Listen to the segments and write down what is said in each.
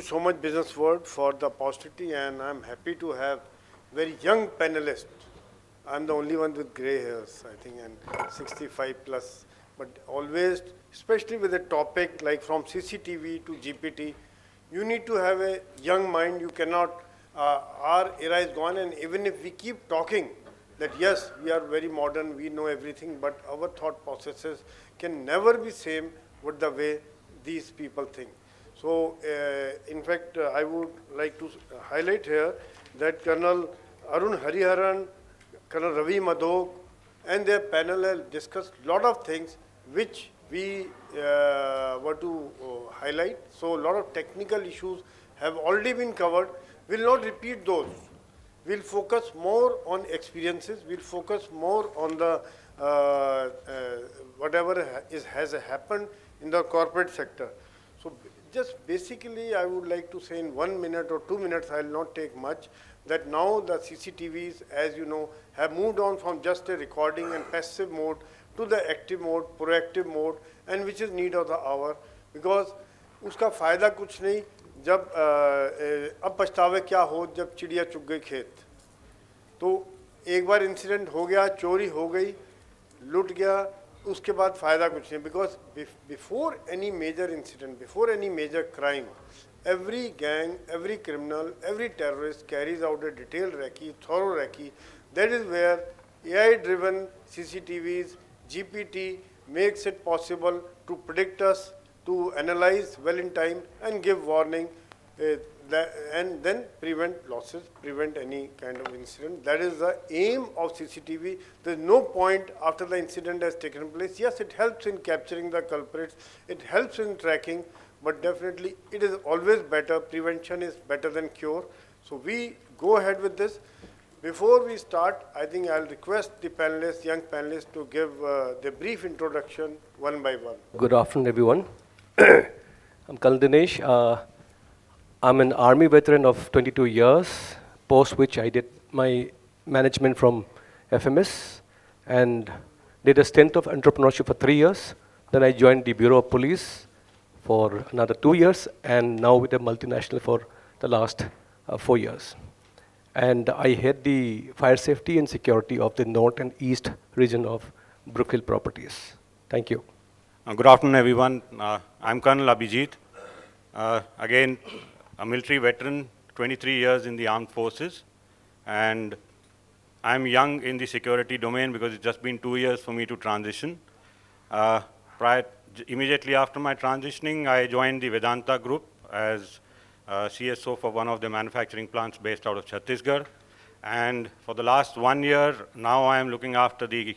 so much, Business World, for the opportunity, and I'm happy to have very young panelists. I'm the only one with gray hairs, I think, and 65 plus. But always, especially with a topic like from CCTV to GPT, you need to have a young mind. You cannot, our era is gone, and even if we keep talking that yes, we are very modern, we know everything, but our thought processes can never be same with the way these people think. So, in fact, I would like to highlight here that Colonel Arun Hariharan, Colonel Ravi Madhok, and their panel have discussed a lot of things which we were to highlight. So, a lot of technical issues have already been covered. We'll not repeat those. We'll focus more on experiences. We'll focus more on the whatever has happened in the corporate sector. So, just basically, I would like to say in 1 minute or 2 minutes, I will not take much, that now the CCTVs, as you know, have moved on from just a recording and passive mode to the active mode, proactive mode, and which is need of the hour, because उसका फायदा कुछ नहीं जब अब पछतावे क्या हो जब चिड़िया चुग गई खेत. तो एक बार इंसिडेंट हो गया, चोरी हो गई, लूट गया, उसके बाद फायदा कुछ नहीं, because before any major incident, before any major crime, every gang, every criminal, every terrorist carries out a detailed recce, thorough recce. That is where AI-driven CCTVs, GPT makes it possible to predict us, to analyze well in time and give warning, and then prevent losses, prevent any kind of incident. That is the aim of CCTV. There is no point after the incident has taken place. Yes, it helps in capturing the culprits, it helps in tracking, but definitely it is always better. Prevention is better than cure. So we go ahead with this. Before we start, I think I'll request the panelists, young panelists, to give the brief introduction one by one. Good afternoon, everyone. I'm Colonel Dinesh. I'm an army veteran of 22 years, post which I did my management from FMS and did a stint of entrepreneurship for 3 years. Then I joined the Bureau of Police for another 2 years, and now with a multinational for the last 4 years. And I head the fire safety and security of the north and east region of Brookfield properties. Thank you. Good afternoon, everyone. I'm Colonel Abhijit. Again, a military veteran, 23 years in the armed forces. And I'm young in the security domain because it's just been 2 years for me to transition. Immediately after my transitioning, I joined the Vedanta group as CSO for one of the manufacturing plants based out of Chhattisgarh. And for the last 1 year, now I am looking after the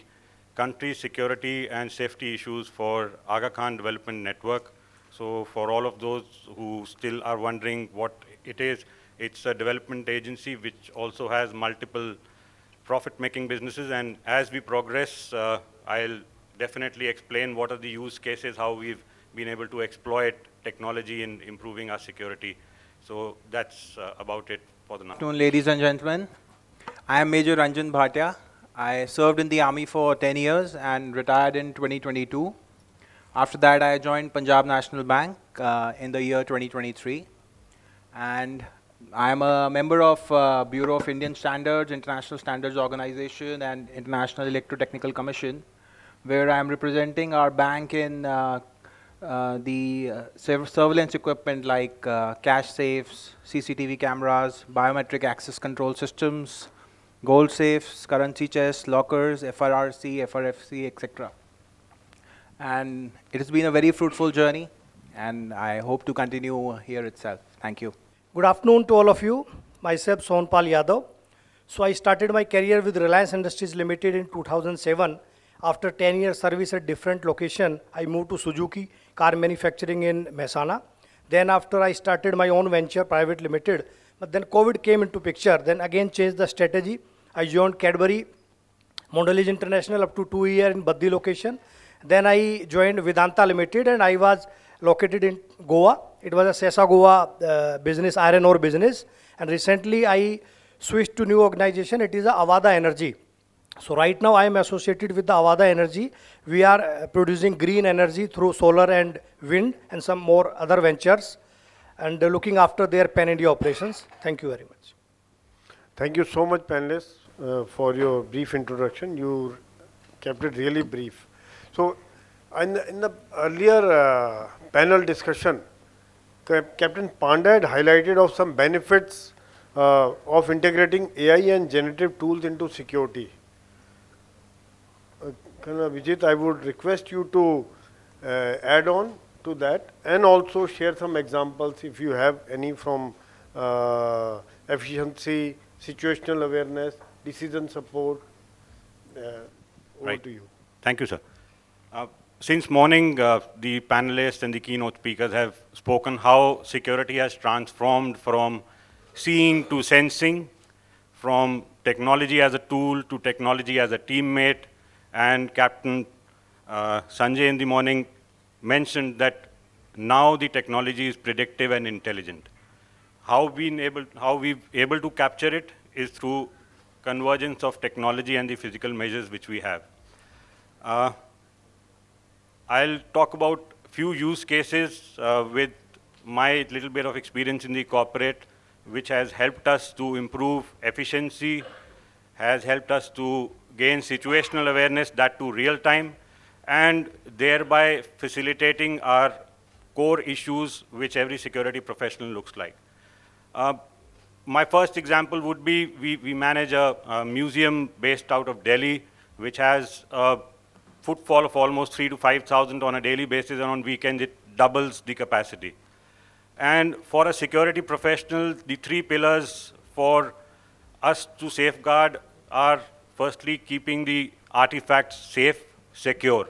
country's security and safety issues for Aga Khan Development Network. So for all of those who still are wondering what it is, it's a development agency which also has multiple profit-making businesses. And as we progress, I'll definitely explain what are the use cases, how we've been able to exploit technology in improving our security. So that's about it for the now. Good afternoon, ladies and gentlemen. I am Major Ranjen Bhatia. I served in the army for 10 years and retired in 2022. After that, I joined Punjab National Bank in the year 2023. And I am a member of Bureau of Indian Standards, International Standards Organization, and International Electrotechnical Commission, where I am representing our bank in the surveillance equipment like cash safes, CCTV cameras, biometric access control systems, gold safes, currency chests, lockers, FRRC, FRFC, etc. And it has been a very fruitful journey, and I hope to continue here itself. Thank you. Good afternoon to all of you. Myself, Sohanpal Yadav. So I started my career with Reliance Industries Limited in 2007. After 10 years service at different location, I moved to Suzuki car manufacturing in Mehsana. Then after I started my own venture, private limited, but then COVID came into picture. Then again changed the strategy. I joined Cadbury, Mondelez International up to 2 years in Baddi location. Then I joined Vedanta Limited and I was located in Goa. It was a Sesa Goa business, iron ore business. And recently I switched to new organization. It is a Avaada Energy. So right now I am associated with the Avaada Energy. We are producing green energy through solar and wind and some more other ventures. and looking after their pan-India operations. Thank you very much. Thank you so much, panelists, for your brief introduction. You kept it really brief. So, in the earlier panel discussion, Captain Panda had highlighted of some benefits of integrating AI and generative tools into security. Abhijit, I would request you to add on to that and also share some examples if you have any from efficiency, situational awareness, decision support. Over to you. Thank you, sir. Since morning, the panelists and the keynote speakers have spoken how security has transformed from seeing to sensing, from technology as a tool to technology as a teammate, and Captain Sanjay in the morning mentioned that now the technology is predictive and intelligent. How we've able to capture it is through convergence of technology and the physical measures which we have. I'll talk about few use cases with my little bit of experience in the corporate, which has helped us to improve efficiency, has helped us to gain situational awareness, that to real time, and thereby facilitating our core issues which every security professional looks like. My first example would be, we manage a museum based out of Delhi, which has a footfall of almost 3,000 to 5,000 on a daily basis, and on weekends it doubles the capacity. And for a security professional, the three pillars for us to safeguard are firstly keeping the artifacts safe, secure.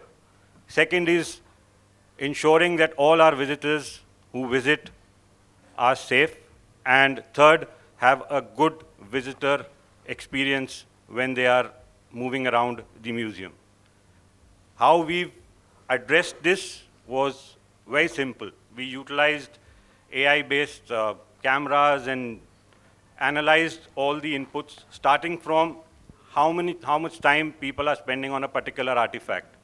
Second is ensuring that all our visitors who visit are safe. And third, have a good visitor experience when they are moving around the museum. How we've addressed this was very simple. We utilized AI-based cameras and analyzed all the inputs, starting from how much time people are spending on a particular artifact.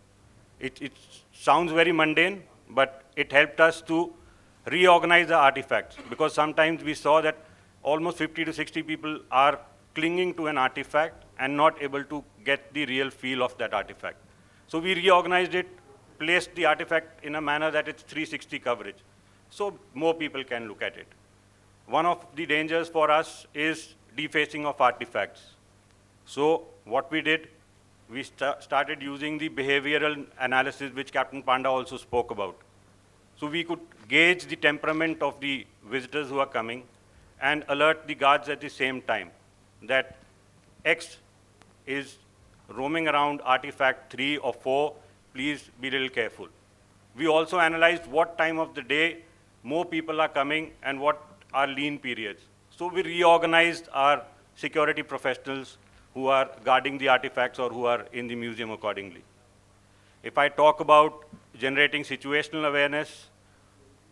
It sounds very mundane, but it helped us to reorganize the artifacts, because sometimes we saw that almost 50 to 60 people are clinging to an artifact and not able to get the real feel of that artifact. So we reorganized it, placed the artifact in a manner that it's 360 coverage, so more people can look at it. One of the dangers for us is defacing of artifacts. So what we did, we started using the behavioral analysis, which Captain Panda also spoke about. So we could gauge the temperament of the visitors who are coming and alert the guards at the same time that X is roaming around artifact 3 or 4, please be a little careful. We also analyzed what time of the day more people are coming and what are lean periods. So we reorganized our security professionals who are guarding the artifacts or who are in the museum accordingly. If I talk about generating situational awareness,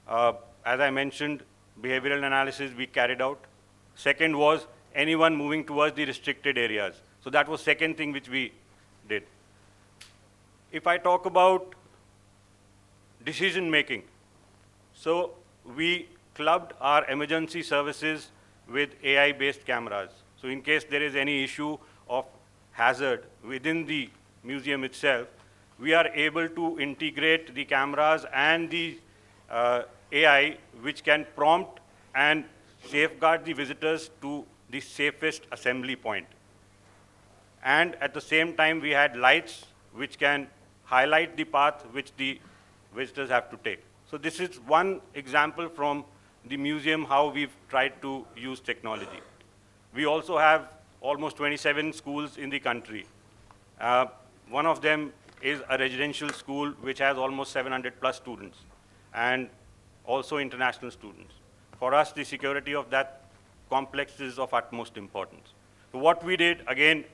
as I mentioned, behavioral analysis we carried out. Second was anyone moving towards the restricted areas. So that was second thing which we did. If I talk about decision making, so we clubbed our emergency services with AI-based cameras. So in case there is any issue of hazard within the museum itself, we are able to integrate the cameras and the AI, which can prompt and safeguard the visitors to the safest assembly point. And at the same time, we had lights which can highlight the path which the visitors have to take. So this is one example from the museum how we've tried to use technology. We also have almost 27 schools in the country. One of them is a residential school which has almost 700 plus students, and also international students. For us, the security of that complex is of utmost importance. So what we did, again,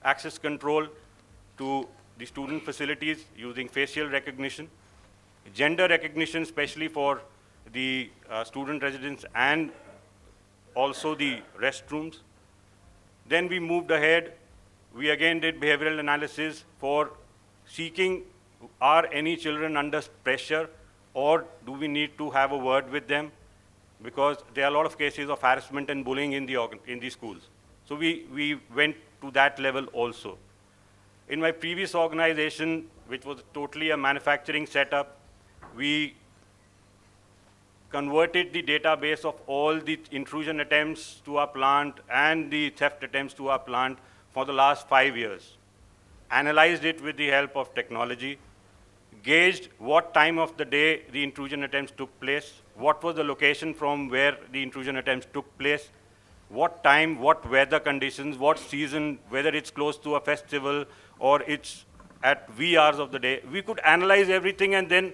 access control to the student facilities using facial recognition, gender recognition, especially for the student residents and also the restrooms. Then we moved ahead. We again did behavioral analysis for seeking, are any children under pressure, or do we need to have a word with them? because there are a lot of cases of harassment and bullying in the schools. So we went to that level also. In my previous organization, which was totally a manufacturing setup, we converted the database of all the intrusion attempts to our plant and the theft attempts to our plant for the last 5 years, analyzed it with the help of technology, gauged what time of the day the intrusion attempts took place, what was the location from where the intrusion attempts took place, what time, what weather conditions, what season, whether it's close to a festival or it's at wee hours of the day. We could analyze everything and then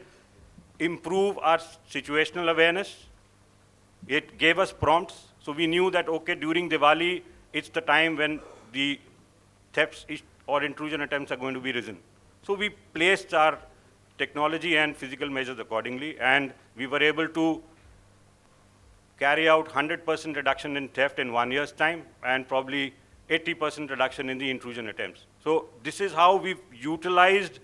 improve our situational awareness. It gave us prompts, so we knew that, okay, during Diwali, it's the time when the thefts or intrusion attempts are going to be risen. So we placed our technology and physical measures accordingly, and we were able to carry out 100% reduction in theft in 1 year's time, and probably 80% reduction in the intrusion attempts. So this is how we've utilized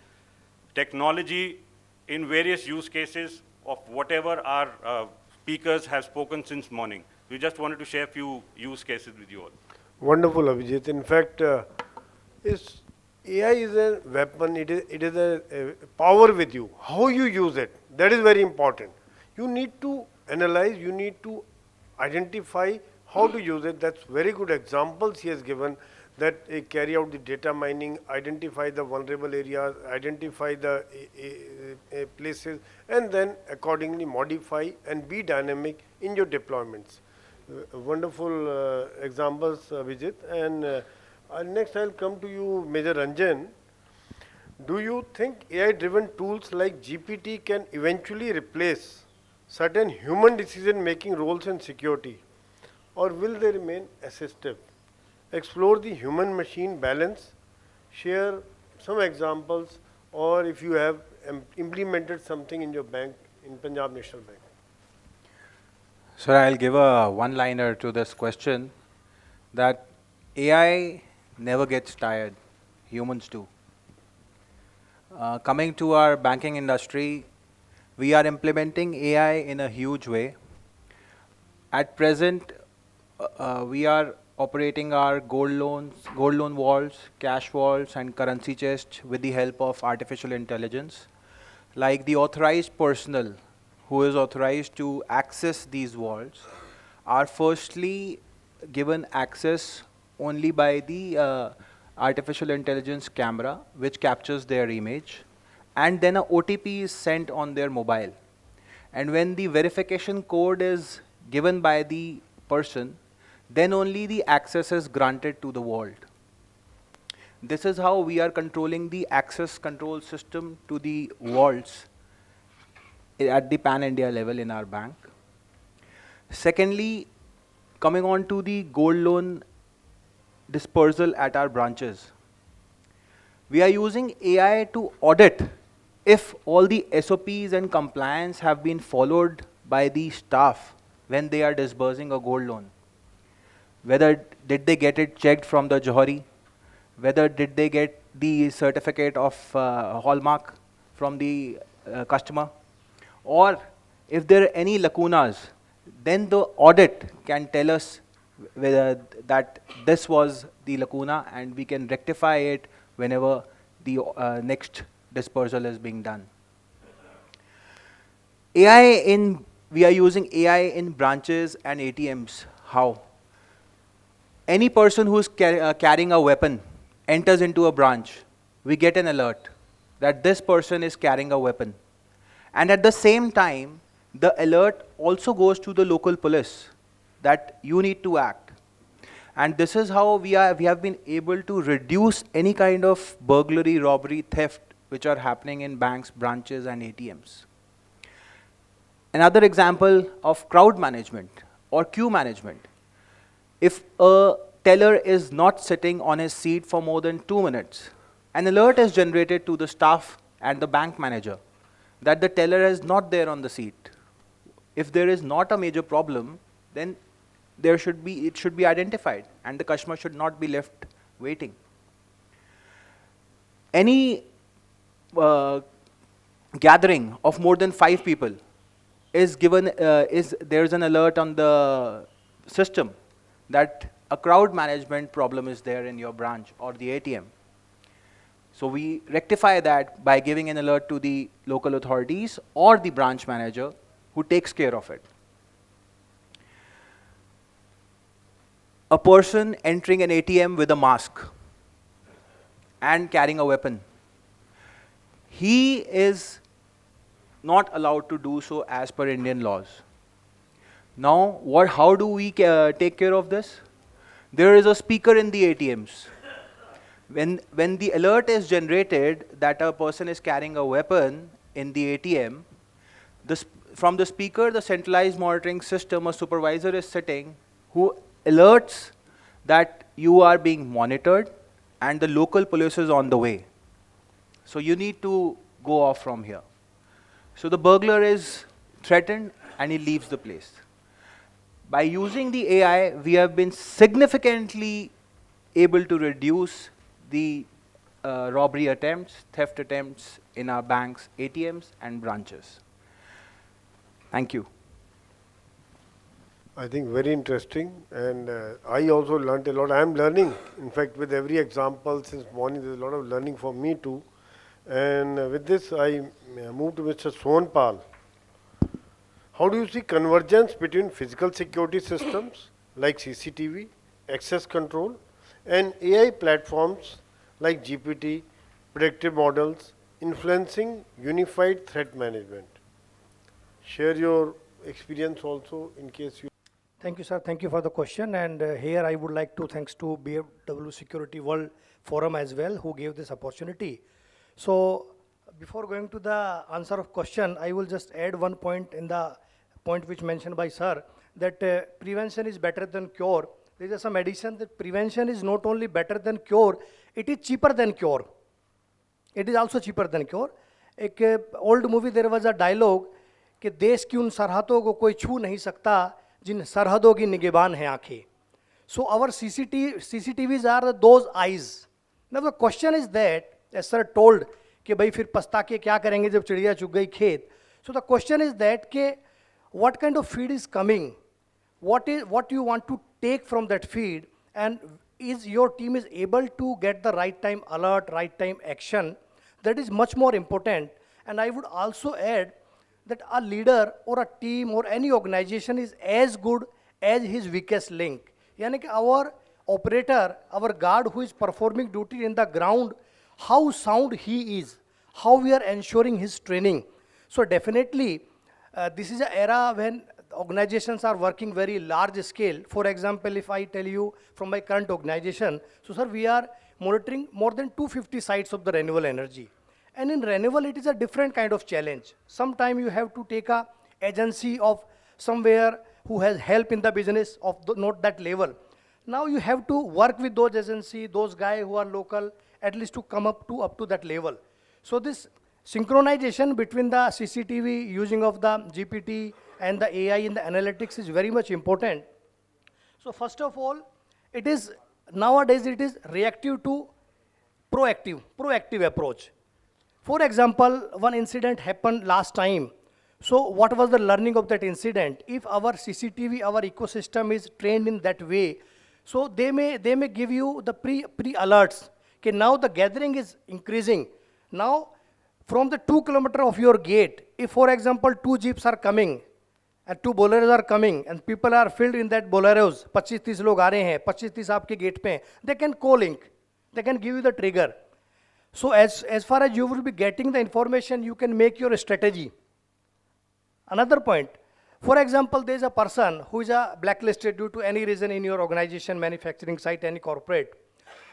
technology in various use cases of whatever our speakers have spoken since morning. We just wanted to share a few use cases with you all. Wonderful, Abhijit. In fact, AI is a weapon, it is a power with you. How you use it, that is very important. You need to analyze, you need to identify how to use it. That's very good examples he has given, that carry out the data mining, identify the vulnerable areas, identify the places, and then accordingly modify and be dynamic in your deployments. Wonderful examples, Abhijit. And next I'll come to you, Major Ranjen. Do you think AI-driven tools like GPT can eventually replace certain human decision-making roles in security, or will they remain assistive? Explore the human-machine balance, share some examples, or if you have implemented something in your bank, in Punjab National Bank. Sir, I'll give a one-liner to this question, that AI never gets tired, humans do. Coming to our banking industry, we are implementing AI in a huge way. At present, we are operating our gold loan vaults, cash vaults, and currency chests with the help of artificial intelligence. Like the authorized personnel who is authorized to access these vaults are firstly given access only by the artificial intelligence camera, which captures their image, and then a OTP is sent on their mobile. And when the verification code is given by the person, then only the access is granted to the vault. This is how we are controlling the access control system to the vaults at the pan-India level in our bank. Secondly, coming on to the gold loan dispersal at our branches. We are using AI to audit if all the SOPs and compliance have been followed by the staff when they are disbursing a gold loan. Whether did they get it checked from the Johari, whether did they get the certificate of hallmark from the customer, or if there are any lacunas, then the audit can tell us whether that this was the lacuna, and we can rectify it whenever the next dispersal is being done. We are using AI in branches and ATMs. How? Any person who is carrying a weapon enters into a branch, we get an alert that this person is carrying a weapon. And at the same time, the alert also goes to the local police that you need to act. And this is how we have been able to reduce any kind of burglary, robbery, theft which are happening in banks, branches, and ATMs. Another example of crowd management or queue management. If a teller is not sitting on his seat for more than 2 minutes, an alert is generated to the staff and the bank manager that the teller is not there on the seat. If there is not a major problem, then it should be identified and the customer should not be left waiting. Any gathering of more than 5 people, there's an alert on the system that a crowd management problem is there in your branch or the ATM. So we rectify that by giving an alert to the local authorities or the branch manager who takes care of it. A person entering an ATM with a mask and carrying a weapon, he is not allowed to do so as per Indian laws. Now, how do we take care of this? There is a speaker in the ATMs. When the alert is generated that a person is carrying a weapon in the ATM, from the speaker, the centralized monitoring system, a supervisor is sitting who alerts that you are being monitored and the local police is on the way. So you need to go off from here. So the burglar is threatened and he leaves the place. By using the AI, we have been significantly able to reduce the robbery attempts, theft attempts in our banks, ATMs and branches. Thank you. I think very interesting, and I also learned a lot. I am learning, in fact, with every example since morning. There's a lot of learning for me too. And with this, I move to Mr. Sohanpal. How do you see convergence between physical security systems like CCTV, access control, and AI platforms like GPT, predictive models, influencing unified threat management? Share your experience also in case you. Thank you, sir. Thank you for the question. And here I would like to thanks to BFW Security World Forum as well, who gave this opportunity. So before going to the answer of question, I will just add one point in the point which mentioned by sir, that prevention is better than cure. There is some addition that prevention is not only better than cure, it is cheaper than cure. It is also cheaper than cure. एक old movie there was a dialogue कि देश की उन सरहदों को कोई छू नहीं सकता जिन सरहदों की निगहबान हैं आंखें. So our CCTVs are those eyes. Now the question is that, as sir told, कि भाई फिर पछता के क्या करेंगे जब चिड़िया चुग गई खेत. So the question is that कि what kind of feed is coming, what you want to take from that feed, and is your team is able to get the right time alert, right time action. That is much more important. And I would also add that a leader or a team or any organization is as good as his weakest link. Yani ki our operator, our guard who is performing duty in the ground, how sound he is, how we are ensuring his training. So definitely, this is an era when organizations are working very large scale. For example, if I tell you from my current organization, so sir, we are monitoring more than 250 sites of the renewable energy. And in renewable, it is a different kind of challenge. Sometimes you have to take a agency of somewhere who has help in the business of not that level. Now you have to work with those agencies, those guys who are local, at least to come up to that level. So this synchronization between the CCTV using of the GPT and the AI in the analytics is very much important. So first of all, nowadays it is reactive to proactive approach. For example, one incident happened last time. So what was the learning of that incident? If our CCTV, our ecosystem is trained in that way, so they may give you the pre-alerts. Okay, now the gathering is increasing. Now, from the 2 kilometers of your gate, if for example 2 jeeps are coming and 2 boleros are coming and people are filled in that boleros, 25-30 लोग आ रहे हैं, 25-30 आपके gate पे, they can co-link, they can give you the trigger. So as far as you will be getting the information, you can make your strategy. Another point, for example, there is a person who is blacklisted due to any reason in your organization, manufacturing site, any corporate.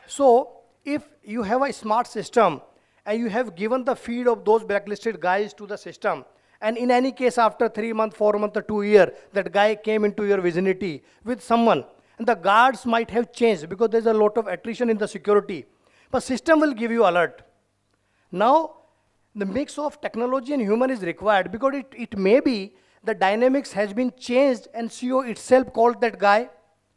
So if you have a smart system and you have given the feed of those blacklisted guys to the system, and in any case after 3 months, 4 months or 2 years, that guy came into your vicinity with someone, and the guards might have changed because there's a lot of attrition in the security. But system will give you alert. Now, the mix of technology and human is required because it may be the dynamics has been changed and CEO itself called that guy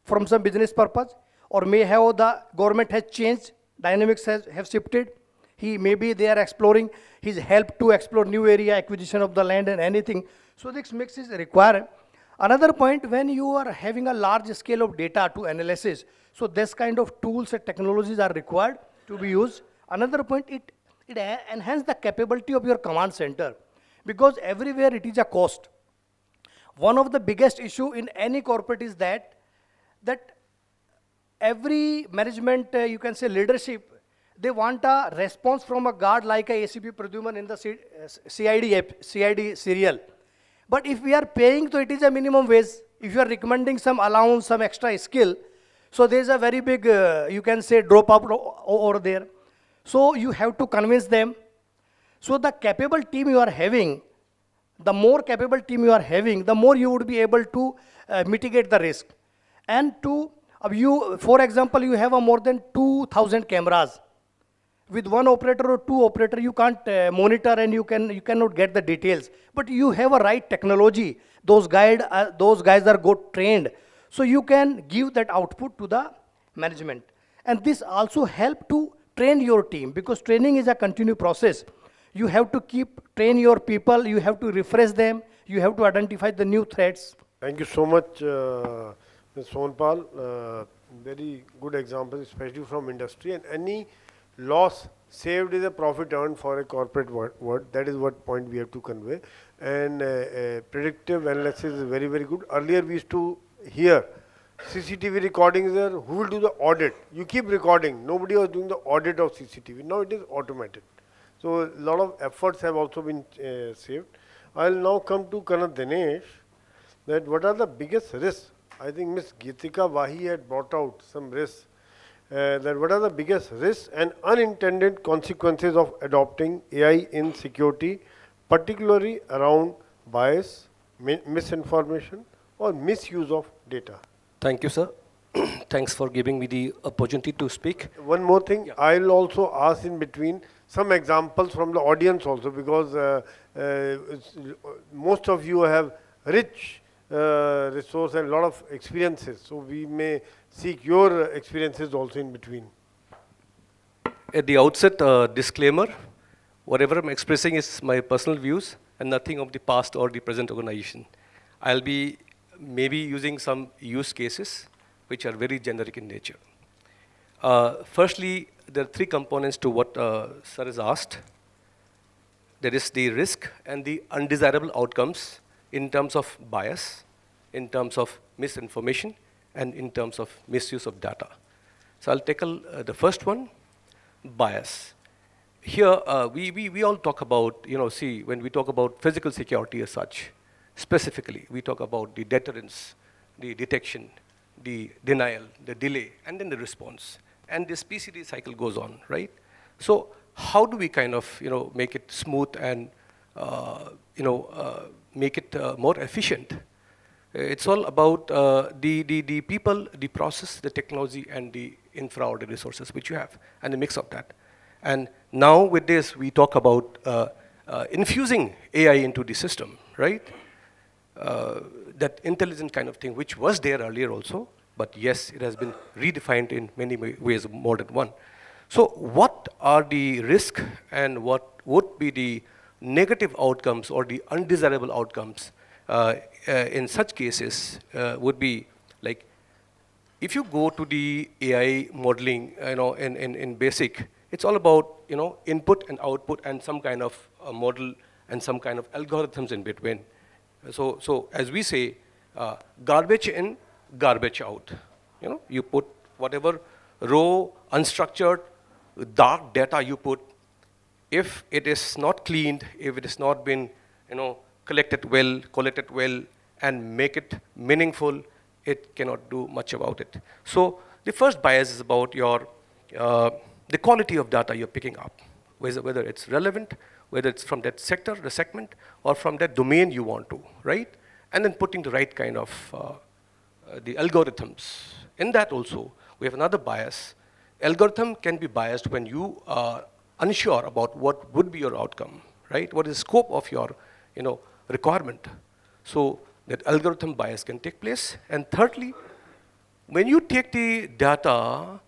from some business purpose, or may have the government has changed, dynamics have shifted. Maybe they are exploring his help to explore new area, acquisition of the land and anything. So this mix is required. Another point, when you are having a large scale of data to analysis, so this kind of tools and technologies are required to be used. Another point, it enhances the capability of your command center, because everywhere it is a cost. One of the biggest issue in any corporate is that every management, you can say leadership, they want a response from a guard like a ACP Pradyuman in the CID serial. But if we are paying, so it is a minimum wage. If you are recommending some allowance, some extra skill, so there is a very big, you can say, drop out over there. So you have to convince them. So the capable team you are having, the more capable team you are having, the more you would be able to mitigate the risk. And for example, you have a more than 2,000 cameras. With one operator or two operator, you can't monitor and you cannot get the details. But you have a right technology. Those guys are good trained. So you can give that output to the management. And this also help to train your team, because training is a continuous process. You have to train your people, you have to refresh them, you have to identify the new threats. Thank you so much, Ms. Sohanpal. Very good example, especially from industry. And any loss saved is a profit earned for a corporate word. That is what point we have to convey. And predictive analysis is very, very good. Earlier we used to hear CCTV recordings there, who will do the audit? You keep recording. Nobody was doing the audit of CCTV. Now it is automated. So a lot of efforts have also been saved. I'll now come to Colonel Dinesh, that what are the biggest risks? I think Ms. Geetika Wahi had brought out some risks. That what are the biggest risks and unintended consequences of adopting AI in security, particularly around bias, misinformation, or misuse of data? Thank you, sir. Thanks for giving me the opportunity to speak. One more thing, I'll also ask in between some examples from the audience also, because most of you have rich resource and a lot of experiences. So we may seek your experiences also in between. At the outset, disclaimer, whatever I'm expressing is my personal views and nothing of the past or the present organization. I'll be maybe using some use cases which are very generic in nature. Firstly, there are three components to what sir has asked. There is the risk and the undesirable outcomes in terms of bias, in terms of misinformation, and in terms of misuse of data. So I'll tackle the first one, bias. Here, we all talk about, when we talk about physical security as such, specifically, we talk about the deterrence, the detection, the denial, the delay, and then the response. And this PCD cycle goes on, right? So how do we kind of, make it smooth and, make it more efficient? It's all about the people, the process, the technology, and the infra or the resources which you have, and the mix of that. And now with this, we talk about infusing AI into the system, right? That intelligent kind of thing, which was there earlier also, but yes, it has been redefined in many ways, more than one. So what are the risks and what would be the negative outcomes or the undesirable outcomes in such cases would be like, if you go to the AI modeling, in basic, it's all about, input and output and some kind of model and some kind of algorithms in between. So as we say, garbage in, garbage out. You put whatever raw, unstructured, dark data you put. If it is not cleaned, if it has not been, collected well, and make it meaningful, it cannot do much about it. So the first bias is about your the quality of data you're picking up, whether it's relevant, whether it's from that sector, the segment, or from that domain you want to, right? And then putting the right kind of the algorithms. In that also, we have another bias. Algorithm can be biased when you are unsure about what would be your outcome, right? What is the scope of your, requirement? So that algorithm bias can take place. And thirdly, when you take the data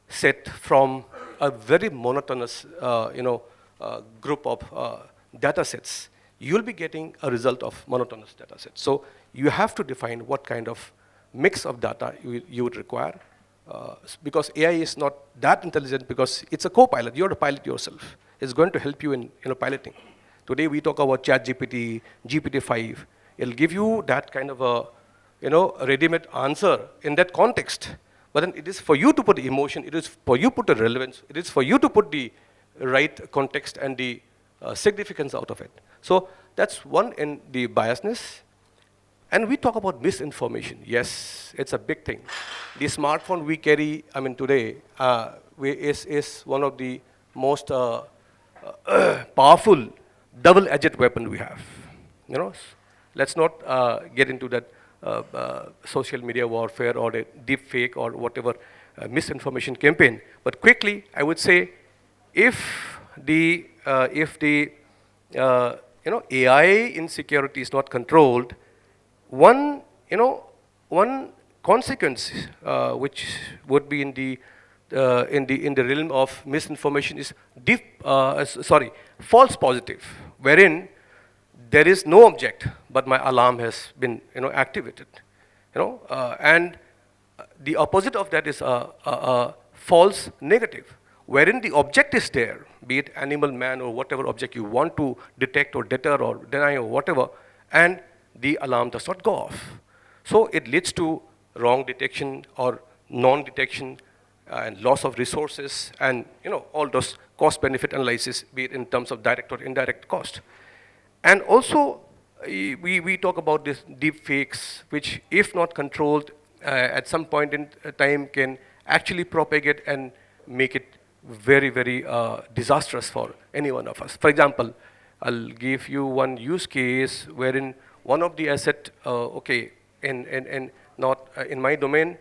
set from a very monotonous, group of data sets, you'll be getting a result of monotonous data set. So you have to define what kind of mix of data you would require, because AI is not that intelligent because it's a co-pilot. You're the pilot yourself. It's going to help you in piloting. Today we talk about ChatGPT, GPT-5. It'll give you that kind of a ready-made answer in that context. But then it is for you to put the emotion, it is for you to put the relevance, it is for you to put the right context and the significance out of it. So that's one in the biasness. And we talk about misinformation. Yes, it's a big thing. The smartphone we carry, today, is one of the most powerful double-edged weapon we have. Let's not get into that social media warfare or a deep fake or whatever misinformation campaign. But quickly, I would say, if the AI insecurity is not controlled, one consequence which would be in the realm of misinformation is false positive, wherein there is no object, but my alarm has been activated. And the opposite of that is a false negative, wherein the object is there, be it animal, man, or whatever object you want to detect or deter or deny or whatever, and the alarm does not go off. So it leads to wrong detection or non-detection and loss of resources and all those cost-benefit analysis, be it in terms of direct or indirect cost. And also, we talk about this deep fakes, which if not controlled at some point in time can actually propagate and make it very, very disastrous for any one of us. For example, I'll give you one use case wherein one of the asset, in my domain,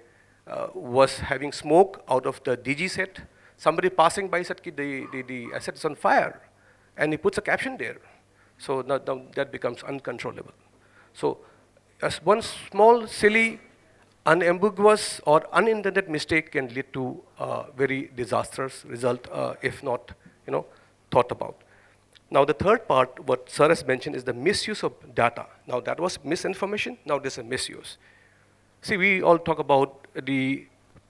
was having smoke out of the DG set. Somebody passing by said the asset is on fire, and he puts a caption there. So now that becomes uncontrollable. So as one small, silly, unambiguous or unintended mistake can lead to a very disastrous result if not thought about. Now the third part, what Sir has mentioned, is the misuse of data. Now that was misinformation, now this is misuse. See, we all talk about the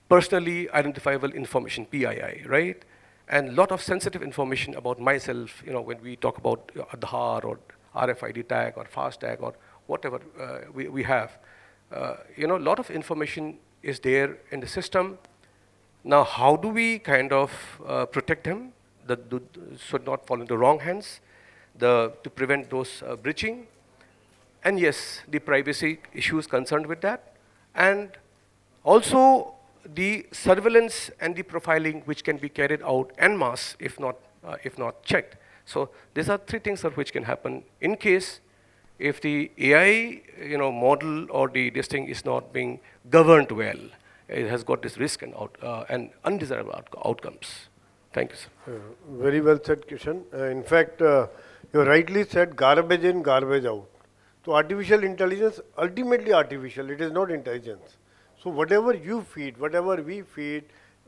personally identifiable information, PII, right? And a lot of sensitive information about myself, when we talk about Aadhaar or RFID tag or fast tag or whatever we have. A lot of information is there in the system. Now, how do we kind of protect them? That should not fall into wrong hands, to prevent those breaching. And yes, the privacy issues concerned with that. And also the surveillance and the profiling which can be carried out en masse if not checked. So these are three things which can happen in case if the AI model or this thing is not being governed well. It has got this risk and undesirable outcomes. Thank you, sir. Very well said, Kishan. In fact, you rightly said garbage in, garbage out. So artificial intelligence, ultimately artificial, it is not intelligence. So whatever you feed, whatever we feed,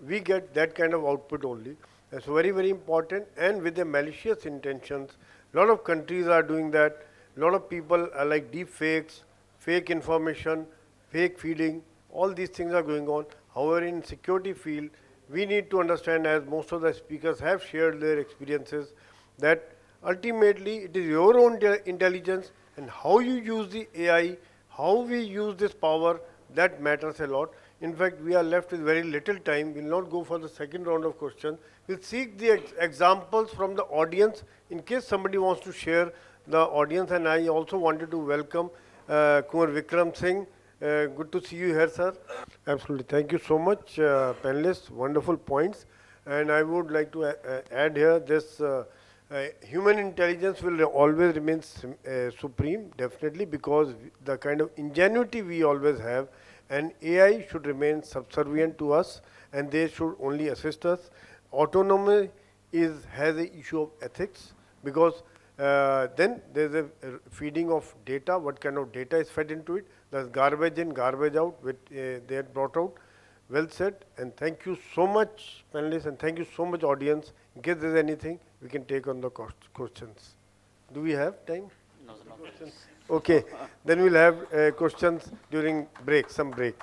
we get that kind of output only. That's very, very important. And with the malicious intentions, a lot of countries are doing that. A lot of people are like deep fakes, fake information, fake feeding. All these things are going on. However, in security field, we need to understand, as most of the speakers have shared their experiences, that ultimately it is your own intelligence and how you use the AI, how we use this power, that matters a lot. In fact, we are left with very little time. We'll not go for the second round of questions. We'll seek the examples from the audience in case somebody wants to share the audience. And I also wanted to welcome Kumar Vikram Singh. Good to see you here, sir. Absolutely. Thank you so much, panelists. Wonderful points. And I would like to add here this human intelligence will always remain supreme, definitely, because the kind of ingenuity we always have, and AI should remain subservient to us, and they should only assist us. Autonomy has an issue of ethics, because then there's a feeding of data. What kind of data is fed into it? There's garbage in, garbage out, which they had brought out. Well said, and thank you so much, panelists, and thank you so much, audience. In case there's anything, we can take on the questions. Do we have time? Okay, then we'll have questions during break, some break.